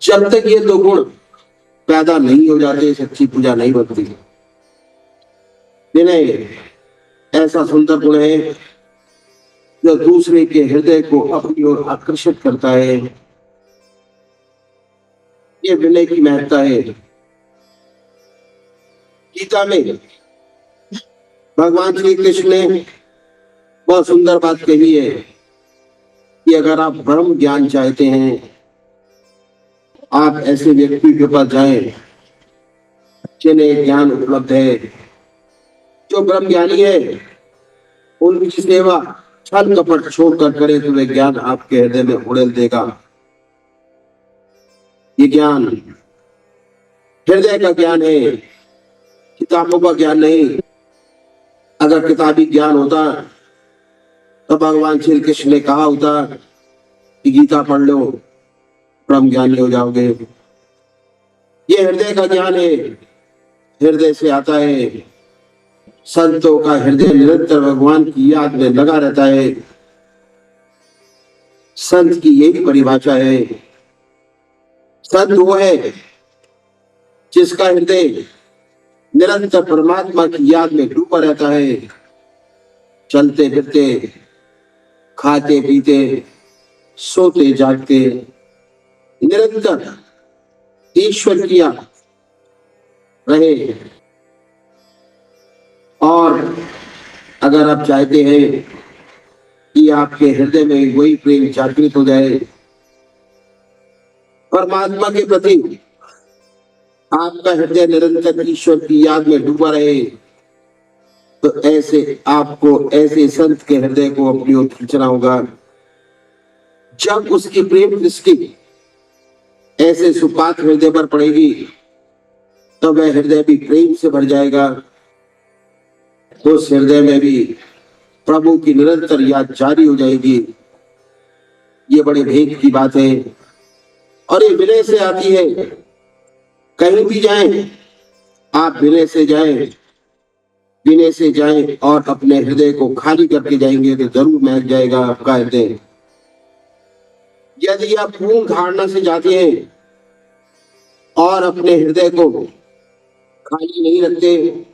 जब तक ये दो गुण पैदा नहीं हो जाते सच्ची पूजा नहीं बनती। विनय ऐसा सुंदर गुण है जो दूसरे के हृदय को अपनी ओर आकर्षित करता है। ये विनय की महत्ता है। गीता में भगवान श्री कृष्ण ने बहुत सुंदर बात कही है कि अगर आप ब्रह्म ज्ञान चाहते हैं, आप ऐसे व्यक्ति के पास जाएं जिन्हें ज्ञान उपलब्ध है, जो ब्रह्म ज्ञानी है। उनकी सेवा छल कपट छोड़कर करे तो वे ज्ञान आपके हृदय में उड़ेल देगा। ये ज्ञान हृदय का ज्ञान है, किताबों का ज्ञान नहीं। अगर किताबी ज्ञान होता तो भगवान श्री कृष्ण ने कहा होता कि गीता पढ़ लो, ब्रह्म ज्ञानी हो जाओगे। ये हृदय का ज्ञान है, हृदय से आता है। संतों का हृदय निरंतर भगवान की याद में लगा रहता है। संत की यही परिभाषा है। संत वो है जिसका हृदय निरंतर परमात्मा की याद में डूबा रहता है। चलते फिरते, खाते पीते, सोते जागते निरंतर ईश्वर की याद रहे। और अगर आप चाहते हैं कि आपके हृदय में वही प्रेम जागृत हो जाए परमात्मा के प्रति, आपका हृदय निरंतर ईश्वर की याद में डूबा रहे, तो ऐसे आपको ऐसे संत के हृदय को अपनी ओर खींचना होगा। जब उसकी प्रेम दृष्टि ऐसे सुपात हृदय पर पड़ेगी तो वह हृदय भी प्रेम से भर जाएगा। उस हृदय में भी प्रभु की निरंतर याद जारी हो जाएगी। ये बड़े भेद की बात है और ये विनय से आती है। कहीं भी जाएं, आप विनय से जाएं, विनय से जाएं और अपने हृदय को खाली करके जाएंगे तो जरूर महक जाएगा आपका हृदय। यदि आप पूर्ण धारणा से जाते हैं और अपने हृदय को खाली नहीं रखते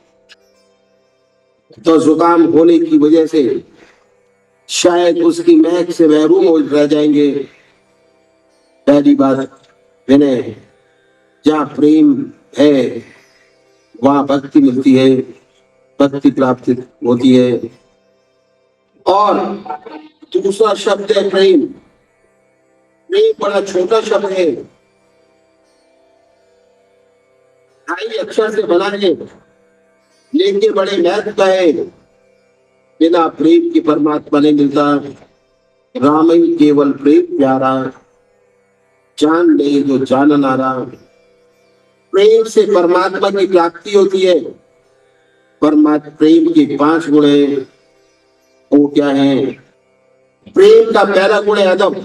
तो जुकाम होने की वजह से शायद उसकी महक से महरूम हो रह जाएंगे। पहली बात विनय। जहाँ प्रेम है वहां भक्ति मिलती है, भक्ति प्राप्त होती है। और दूसरा शब्द है प्रेम। प्रेम बड़ा छोटा शब्द है, ढाई अक्षर से बना है, लेकिन बड़े महत्व का है। बिना प्रेम की परमात्मा नहीं मिलता। राम ही केवल प्रेम प्यारा, जान नहीं जो जानन आरा। प्रेम से परमात्मा की प्राप्ति होती है। परमात्मा प्रेम के 5 गुण हैं। वो क्या है? प्रेम का पहला गुण है अदब,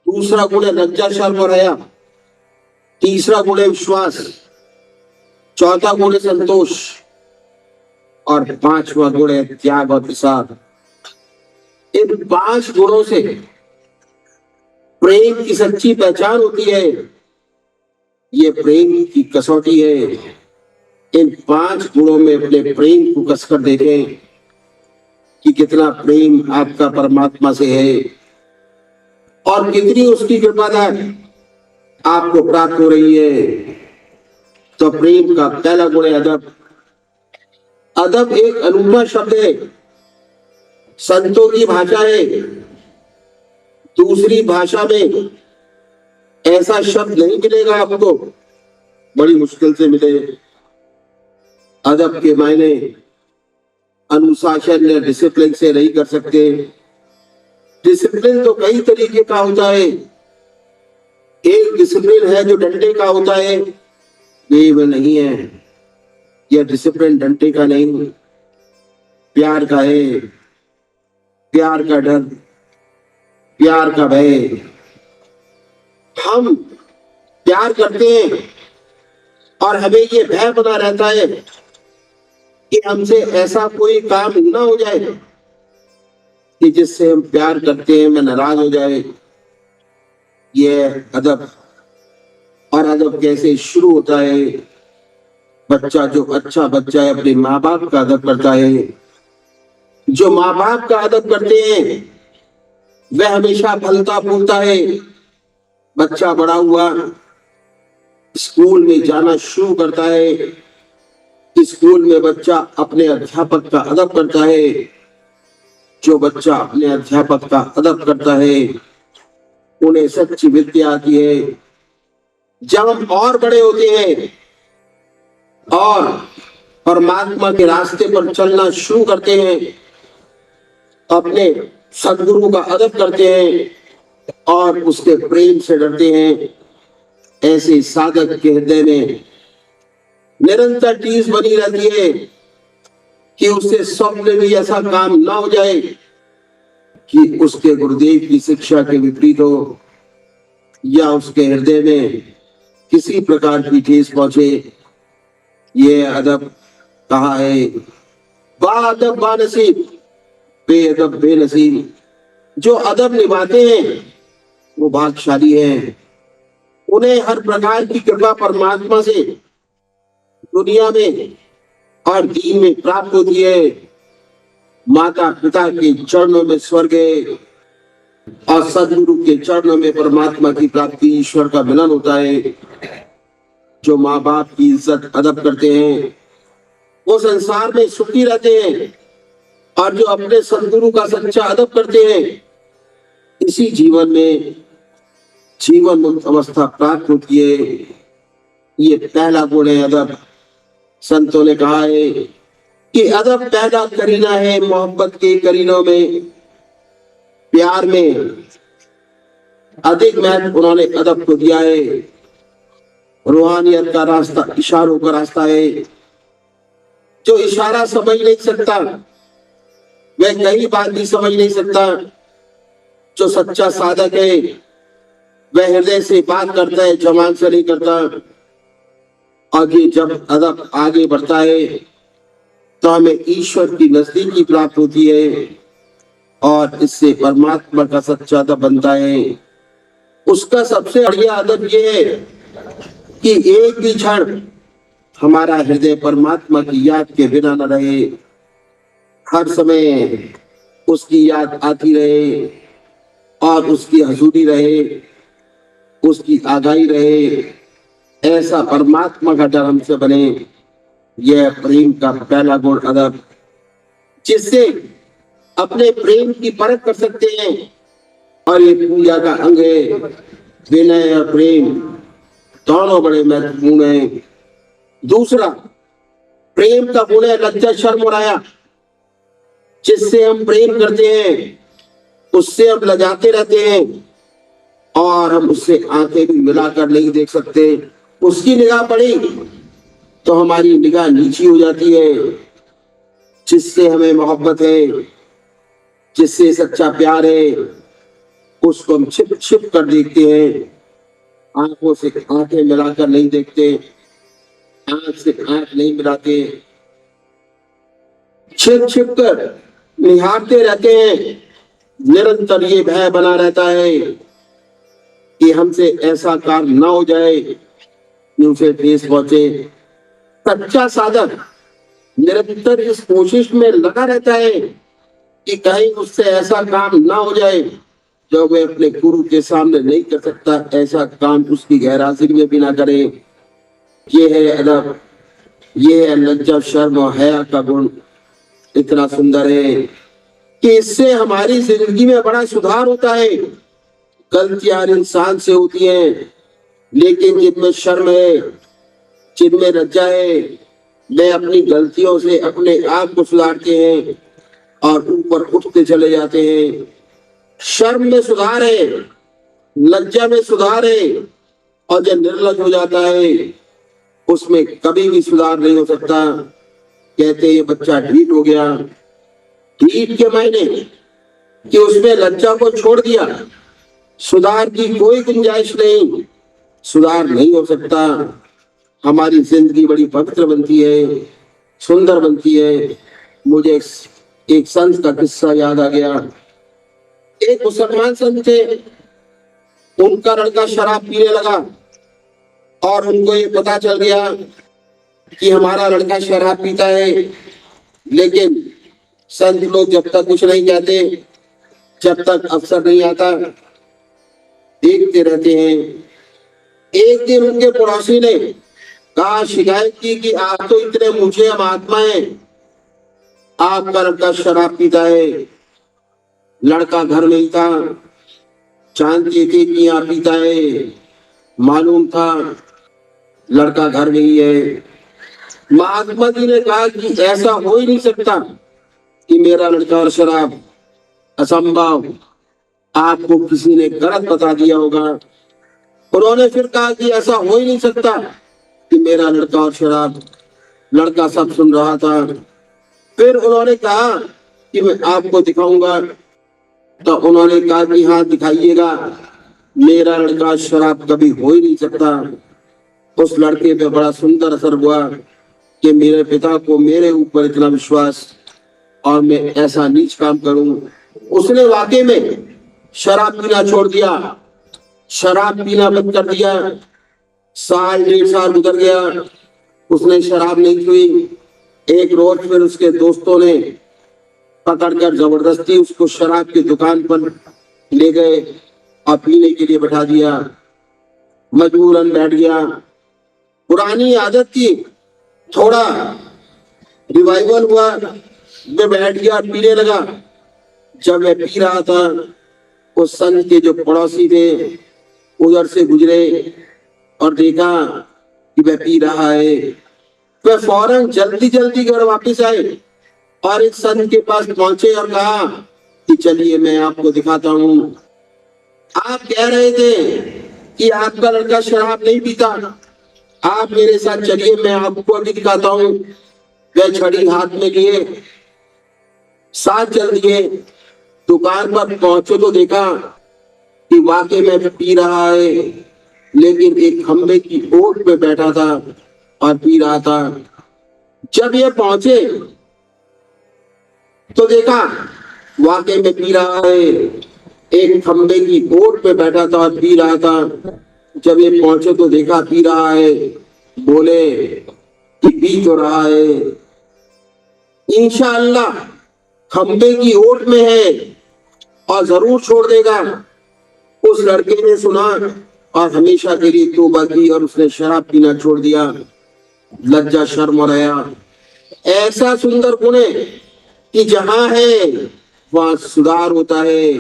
दूसरा गुण है लज्जा शर्म और हया, तीसरा गुण है विश्वास, चौथा गुण है संतोष और 5वां गुण है त्याग और प्रसाद। इन 5 गुणों से प्रेम की सच्ची पहचान होती है। ये प्रेम की कसौटी है। इन 5 गुणों में अपने प्रेम को कसकर देखें कि कितना प्रेम आपका परमात्मा से है और कितनी उसकी कृपा आपको प्राप्त हो रही है। तो प्रेम का पहला गुण है अदब। अदब एक अनूठा शब्द है, संतों की भाषा है। दूसरी भाषा में ऐसा शब्द नहीं मिलेगा आपको, बड़ी मुश्किल से मिले। अदब के मायने अनुशासन या डिसिप्लिन से नहीं कर सकते। डिसिप्लिन तो कई तरीके का होता है। एक डिसिप्लिन है जो डंडे का होता है, ये वो नहीं है। यह डिसिप्लिन डंडे का नहीं, प्यार का है। प्यार का डर, प्यार का भय। हम प्यार करते हैं और हमें ये भय बना रहता है कि हमसे ऐसा कोई काम ना हो जाए कि जिससे हम प्यार करते हैं मैं नाराज हो जाए। ये अदब। और अदब कैसे शुरू होता है? बच्चा, जो अच्छा बच्चा है, अपने माँ बाप का अदब करता है। जो माँ बाप का अदब करते हैं वह हमेशा फलता फूलता है। बच्चा बड़ा हुआ, स्कूल में जाना शुरू करता है। स्कूल में बच्चा अपने अध्यापक का अदब करता है। जो बच्चा अपने अध्यापक का अदब करता है उन्हें सच्ची विद्या आती है। जब हम और बड़े होते हैं और परमात्मा के रास्ते पर चलना शुरू करते हैं, अपने सदगुरु का अदब करते हैं और उसके प्रेम से डरते हैं, ऐसे साधक के हृदय में निरंतर टीस बनी रहती है कि उससे स्वप्न में भी ऐसा काम ना हो जाए कि उसके गुरुदेव की शिक्षा के विपरीत हो या उसके हृदय में किसी प्रकार की ठेस पहुंचे। ये अदब कहा है, बाअदब बानसीब, बेअदब बेनसीब। जो अदब निभाते हैं वो भाग्यशाली हैं। उन्हें हर प्रकार की कृपा परमात्मा से दुनिया में और दीन में प्राप्त होती है। माता पिता के चरणों में स्वर्ग है और सदगुरु के चरणों में परमात्मा की प्राप्ति, ईश्वर का मिलन होता है। जो माँ बाप की इज्जत अदब करते हैं वो संसार में सुखी रहते हैं और जो अपने सदगुरु का सच्चा अदब करते हैं इसी जीवन में जीवन मुक्त अवस्था प्राप्त होती है। ये पहला गुण है अदब। संतों ने कहा है कि अदब पहला करीना है मोहब्बत के करीनों में। प्यार में अधिक महत्व उन्होंने अदब को दिया है। रूहानियत का रास्ता इशारों का रास्ता है। जो इशारा समझ नहीं सकता वह कहीं बात भी समझ नहीं सकता। जो सच्चा साधक है वह हृदय से बात करता है, जबान से नहीं करता। और ये जब अदब आगे बढ़ता है तो हमें ईश्वर की नजदीकी प्राप्त होती है और इससे परमात्मा का सच्चा अदब बनता है। उसका सबसे बढ़िया अदब ये है कि एक भी क्षण हमारा हृदय परमात्मा की याद के बिना न रहे। हर समय उसकी याद आती रहे और उसकी हजूरी रहे, उसकी आगाही रहे। ऐसा परमात्मा का डर हमसे बने। यह प्रेम का पहला गुण अदब, जिससे अपने प्रेम की परख कर सकते हैं। और ये पूजा का अंग है। विनय और प्रेम दोनों बड़े महत्वपूर्ण हैं। दूसरा प्रेम का गुण है लज्जा शर्म और हया। जिससे हम प्रेम करते हैं उससे हम लजाते रहते हैं और हम उससे आंखें भी मिलाकर नहीं देख सकते। उसकी निगाह पड़ी तो हमारी निगाह नीची हो जाती है। जिससे हमें मोहब्बत है, जिससे सच्चा प्यार है, उसको हम छिप छिप कर देखते हैं। आंखों से आंखें मिलाकर नहीं देखते, आंख से आंख नहीं मिलाते, छिप छिप कर निहारते रहते हैं। निरंतर ये भय बना रहता है कि हमसे ऐसा कार्य न हो जाए कि उसे ठेस पहुंचे। सच्चा साधक निरंतर इस कोशिश में लगा रहता है कि कहीं उससे ऐसा काम ना हो जाए जो वह अपने गुरु के सामने नहीं कर सकता। ऐसा काम उसकी गैरहाजिरी में भी ना करे। ये है अदब, ये है लज्जा शर्म और हया का गुण। इतना सुंदर है कि इससे हमारी जिंदगी में बड़ा सुधार होता है। गलतियां इंसान से होती हैं, लेकिन जिनमें शर्म है, जिनमें लज्जा है, वे अपनी गलतियों से अपने आप को सुधारते हैं और ऊपर उठते चले जाते हैं। शर्म में सुधार है, लज्जा में सुधार है और जो निर्लज हो जाता है उसमें कभी भी सुधार नहीं हो सकता। कहते ये बच्चा ढीठ हो गया। ढीठ के मायने कि उसमें लज्जा को छोड़ दिया, सुधार की कोई गुंजाइश नहीं, सुधार नहीं हो सकता। हमारी जिंदगी बड़ी पवित्र बनती है, सुंदर बनती है। मुझे एक संत का किस्सा याद आ गया। एक मुसलमान संत थे, उनका लड़का शराब पीने लगा और उनको ये पता चल गया कि हमारा लड़का शराब पीता है। लेकिन संत लोग जब तक कुछ नहीं कहते, जब तक अवसर नहीं आता, देखते रहते हैं। एक दिन उनके पड़ोसी ने कहा, शिकायत की कि आप तो इतने मुझे महात्मा हैं, आपका लड़का शराब पीता है। लड़का घर में ही था, जानते थे कि यहाँ पीता है, मालूम था लड़का घर में ही है। महात्मा जी ने कहा कि ऐसा हो ही नहीं सकता कि मेरा लड़का और शराब, असंभव, आपको किसी ने गलत बता दिया होगा। उन्होंने फिर कहा कि ऐसा हो ही नहीं सकता कि मेरा लड़का और शराब। लड़का सब सुन रहा था। फिर उन्होंने कहा कि मैं आपको दिखाऊंगा। तो उन्होंने कहा कि हाँ दिखाइएगा, मेरा लड़का शराब कभी हो ही नहीं सकता। उस लड़के पे बड़ा सुंदर असर हुआ कि मेरे पिता को मेरे ऊपर इतना विश्वास और मैं ऐसा नीच काम करूं। उसने वाकई में शराब पीना छोड़ दिया, शराब पीना बंद कर दिया। साल 1.5 साल गुजर गया, उसने शराब नहीं पी। एक रोज फिर उसके दोस्तों ने पकड़कर जबरदस्ती उसको शराब की दुकान पर ले गए और पीने के लिए बैठा दिया। मजबूरन बैठ गया। पुरानी आदत थी, थोड़ा रिवाइवल हुआ, मैं बैठ गया, पीने लगा। जब मैं पी रहा था, उस संत के जो पड़ोसी थे उधर से गुजरे और देखा कि वह पी रहा है। वह फौरन जल्दी जल्दी घर वापस आए और एक संत के पास पहुंचे और कहा कि चलिए मैं आपको दिखाता हूँ। आप कह रहे थे कि आपका लड़का शराब नहीं पीता, आप मेरे साथ चलिए, मैं आपको अभी दिखाता हूँ। वह छड़ी हाथ में लिए साथ चल दिए। दुकान पर पहुंचे तो देखा कि वाकई में पी रहा है, लेकिन एक खंबे की ओट पे बैठा था और पी रहा था। जब ये पहुंचे तो देखा वाकई में पी रहा है, एक खंबे की ओट पे बैठा था और पी रहा था। जब ये पहुंचे तो देखा पी रहा है। बोले कि पी तो रहा है, इंशाअल्लाह खंबे की ओट में है और जरूर छोड़ देगा। उस लड़के ने सुना और हमेशा के लिए तौबा की और उसने शराब पीना छोड़ दिया। लज्जा शर्म और हया ऐसा सुंदर गुण है कि जहां है वहां सुधार होता है,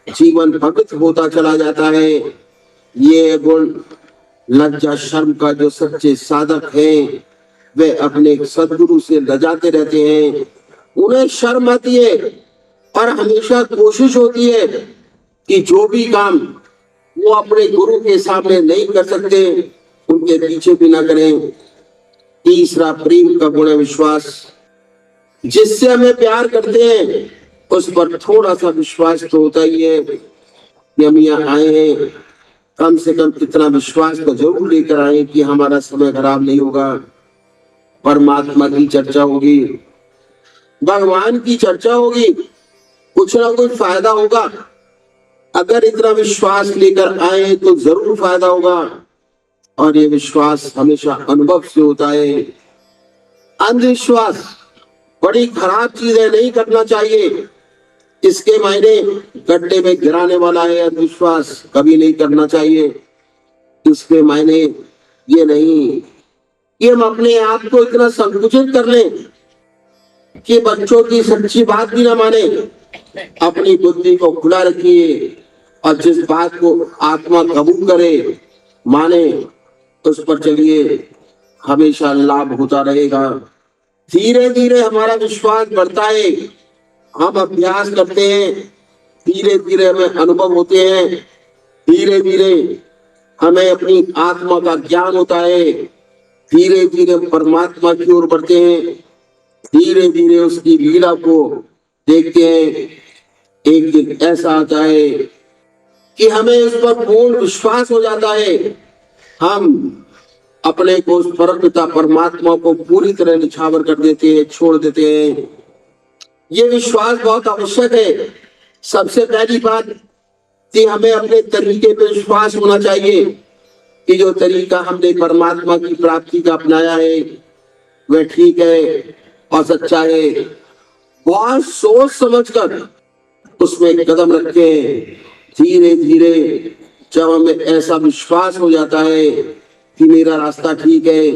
जीवन पवित्र होता चला जाता है। ये गुण लज्जा शर्म का जो सच्चे साधक हैं वे अपने सदगुरु से लजाते रहते हैं। उन्हें शर्म आती है और हमेशा कोशिश होती है कि जो भी काम वो अपने गुरु के सामने नहीं कर सकते उनके पीछे भी ना करें। तीसरा प्रेम का गुण है विश्वास। जिससे हमें प्यार करते हैं उस पर थोड़ा सा विश्वास तो होता ही है कि हम यहाँ आए हैं, कम से कम इतना विश्वास तो जरूर लेकर आए कि हमारा समय खराब नहीं होगा, परमात्मा की चर्चा होगी, भगवान की चर्चा होगी, कुछ ना कुछ फायदा होगा। अगर इतना विश्वास लेकर आए तो जरूर फायदा होगा और ये विश्वास हमेशा अनुभव से होता है। अंधविश्वास बड़ी खराब चीज है, नहीं करना चाहिए। इसके मायने गड्ढे में गिराने वाला है अंधविश्वास, कभी नहीं करना चाहिए। इसके मायने ये नहीं कि हम अपने आप को इतना संकुचित कर लें कि बच्चों की सच्ची बात भी ना माने। अपनी बुद्धि को खुला रखिए और जिस बात को आत्मा कबूल करे, माने, उस पर चलिए, हमेशा लाभ होता रहेगा। धीरे धीरे हमारा विश्वास बढ़ता है, हम अभ्यास करते हैं, धीरे धीरे हमें अनुभव होते हैं, धीरे धीरे हमें अपनी आत्मा का ज्ञान होता है, धीरे धीरे परमात्मा की ओर बढ़ते हैं, धीरे धीरे उसकी लीला को देखते हैं। एक दिन ऐसा आता है कि हमें इस पर पूर्ण विश्वास हो जाता है, हम अपने को उस परमपिता परमात्मा को पूरी तरह निछावर कर देते हैं, छोड़ देते हैं। ये विश्वास बहुत आवश्यक है। सबसे पहली बात कि हमें अपने तरीके पे विश्वास होना चाहिए कि जो तरीका हमने परमात्मा की प्राप्ति का अपनाया है वह ठीक है और सच्चा है। बहुत सोच समझकर उसमें कदम रखे। धीरे धीरे जब हमें ऐसा विश्वास हो जाता है कि मेरा रास्ता ठीक है,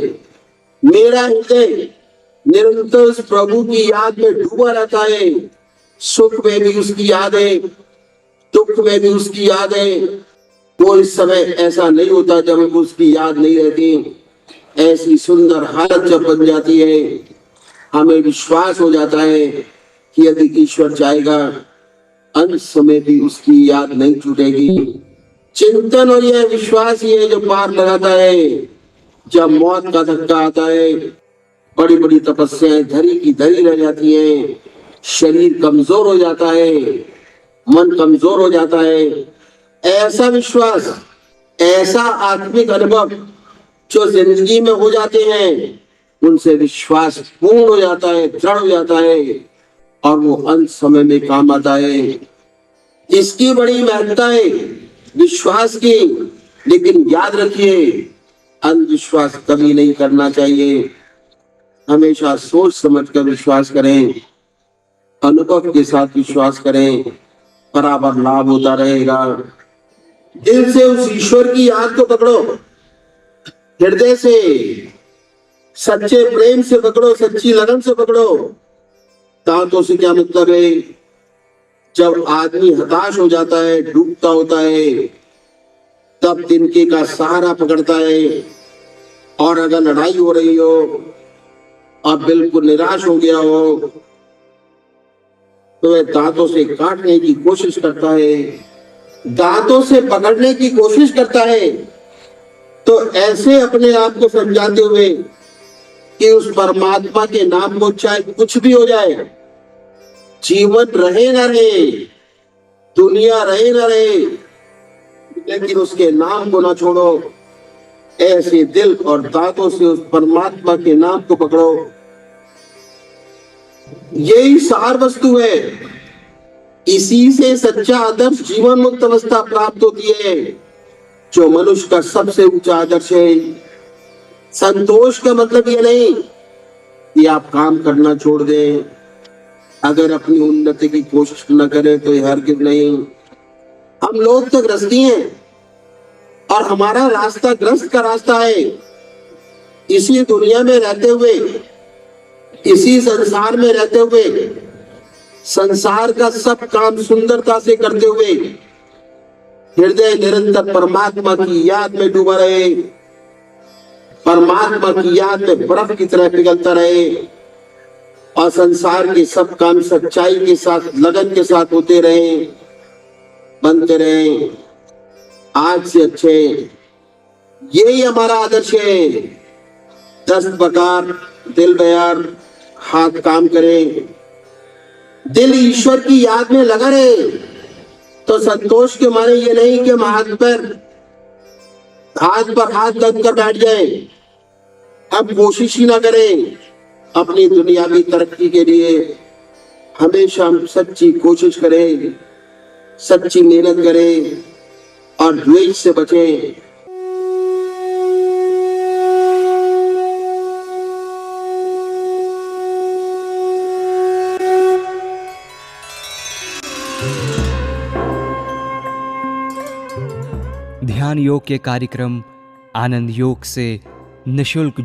मेरा हृदय निरंतर उस प्रभु की याद में डूबा रहता है, सुख में भी उसकी याद है, दुख में भी उसकी याद है, कोई समय ऐसा नहीं होता जब हमको उसकी याद नहीं रहती। ऐसी सुंदर हालत जब बन जाती है, हमें विश्वास हो जाता है कि यदि ईश्वर चाहेगा अंत समय भी उसकी याद नहीं छूटेगी। चिंतन और यह विश्वास ही है जो पार लगाता है। जब मौत का धक्का आता है, बड़ी बड़ी तपस्याएं धरी की धरी रह जाती हैं, शरीर कमजोर हो जाता है, मन कमजोर हो जाता है, ऐसा विश्वास, ऐसा आत्मिक अनुभव जो जिंदगी में हो जाते हैं, उनसे विश्वास पूर्ण हो जाता है, दृढ़ हो जाता है और वो अंत समय में काम आता है। इसकी बड़ी महत्ता है विश्वास की। लेकिन याद रखिए, अंधविश्वास कभी नहीं करना चाहिए। हमेशा सोच समझ कर विश्वास करें, अनुभव के साथ विश्वास करें, बराबर लाभ होता रहेगा। दिल से उस ईश्वर की याद को पकड़ो, हृदय से, सच्चे प्रेम से पकड़ो, सच्ची लगन से पकड़ो। दांतों से क्या मतलब है? जब आदमी हताश हो जाता है, डूबता होता है, तब तिनके का सहारा पकड़ता है। और अगर लड़ाई हो रही हो और बिल्कुल निराश हो गया हो तो वह दांतों से काटने की कोशिश करता है, दांतों से पकड़ने की कोशिश करता है। तो ऐसे अपने आप को समझाते हुए कि उस परमात्मा के नाम को चाहे कुछ भी हो जाए, जीवन रहे न रहे, दुनिया रहे न रहे, लेकिन उसके नाम को ना छोड़ो। ऐसे दिल और दांतों से उस परमात्मा के नाम को पकड़ो। यही सार वस्तु है। इसी से सच्चा आदर्श जीवन मुक्त अवस्था प्राप्त होती है, जो मनुष्य का सबसे ऊंचा आदर्श है। संतोष का मतलब ये नहीं कि आप काम करना छोड़ दें, अगर अपनी उन्नति की कोशिश न करें तो ये हरगिज नहीं। हम लोग तो ग्रस्ती हैं और हमारा रास्ता ग्रस्त का रास्ता है। इसी दुनिया में रहते हुए, इसी संसार में रहते हुए, संसार का सब काम सुंदरता से करते हुए, हृदय निरंतर परमात्मा की याद में डूबा रहे, परमात्मा की याद में बर्फ की तरह पिघलता रहे और संसार के सब काम सच्चाई के साथ, लगन के साथ होते रहे, बनते रहे, आज से अच्छे। यही हमारा आदर्श है। दस्त बकार, दिल बयार, हाथ काम करे, दिल ईश्वर की याद में लगा रहे। तो संतोष के माने ये नहीं कि हम हाथ पर हाथ रख कर बैठ जाए, अब कोशिश ही ना करें अपनी दुनियावी तरक्की के लिए। हमेशा हम सच्ची कोशिश करें, सच्ची मेहनत करें और द्वेष से बचें। ध्यान योग के कार्यक्रम आनंद योग से निशुल्क